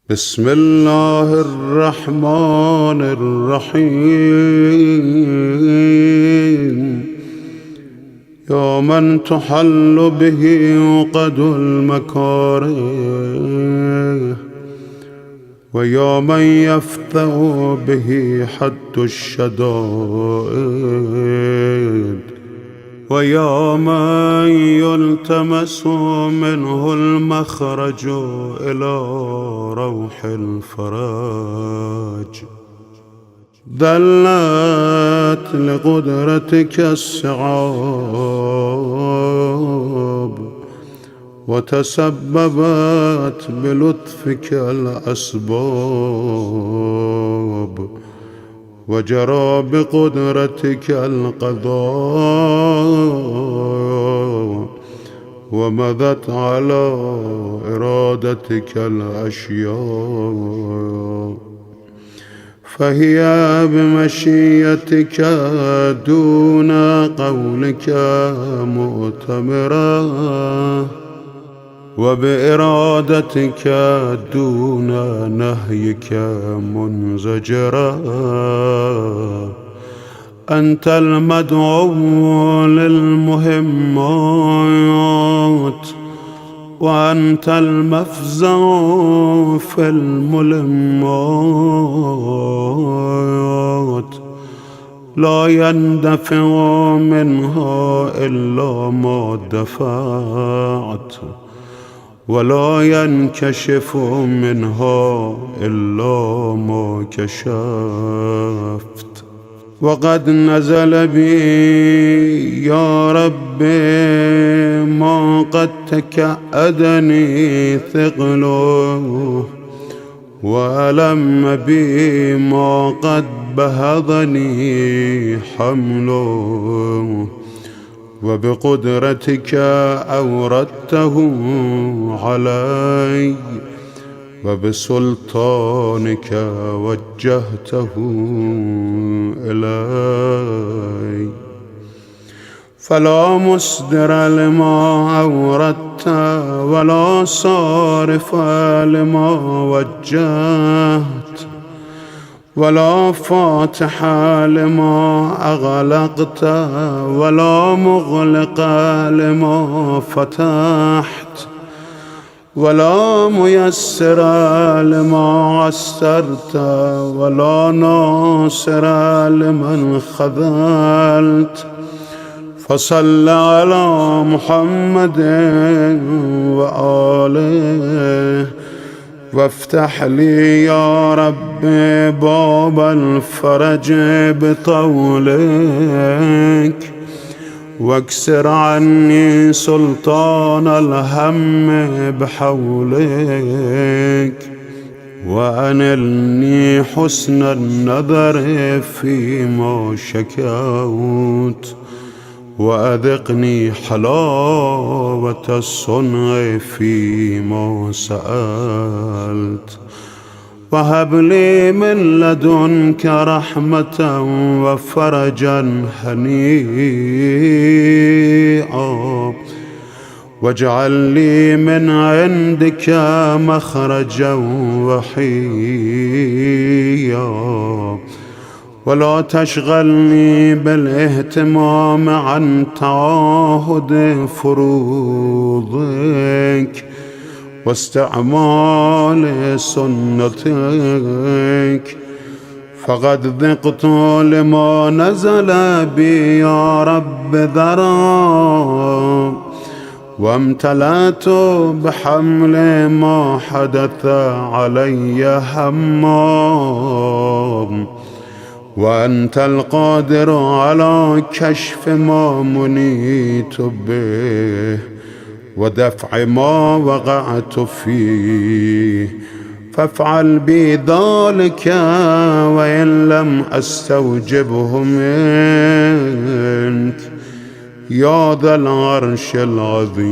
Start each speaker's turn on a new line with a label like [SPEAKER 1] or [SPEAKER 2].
[SPEAKER 1] بسم الله الرحمن الرحيم. يا من تحل به عقد المكاره، ويا من يفتح به حد الشدائد، ويا من يلتمس منه المخرج إلى روح الفرج. دلت لقدرتك الصعاب، وتسببت بلطفك الأسباب، وجرى بقدرتك القضاء، ومضت على إرادتك الأشياء، فهي بمشيتك دون قولك مؤتمرة، وبإرادتك دون نهيك منزجرا. أنت المدعو للمهمات، وأنت المفزع في الملمات، لا يندفع منها إلا ما دفعت، ولا ينكشف منها إلا ما كشفت. وقد نزل بي يا ربي ما قد تكأدني ثقله، وألم بي ما قد بهضني حمله، وبقدرتك أوردته علي، وبسلطانك وجهته إلي. فلا مصدر لما أوردت، ولا صارف لما وجهت، ولا فاتح لما أغلقت، ولا مغلق لما فتحت، ولا ميسر لما عسرت، ولا ناصر لمن خذلت. فصل على محمد وآله، وافتح لي يا رب باب الفرج بطولك، واكسر عني سلطان الهم بحولك، وأنلني حسن النظر فيما شكوت، وأذقني حلاوة الصنع فيما سألت. وهب لي من لدنك رحمة وفرجا هنيئا، واجعل لي من عندك مخرجا وحيا، ولا تشغلني بالاهتمام عن تعاهد فروضك واستعمال سنتك. فقد ذقت لما نزل بي يا رب ذرا، وامتلأت بحمل ما حدث علي همام، وأنت القادر على كشف ما منيت به، ودفع ما وقعت فيه. فافعل بي ذلك وإن لم أستوجبه منك يا ذا العرش العظيم.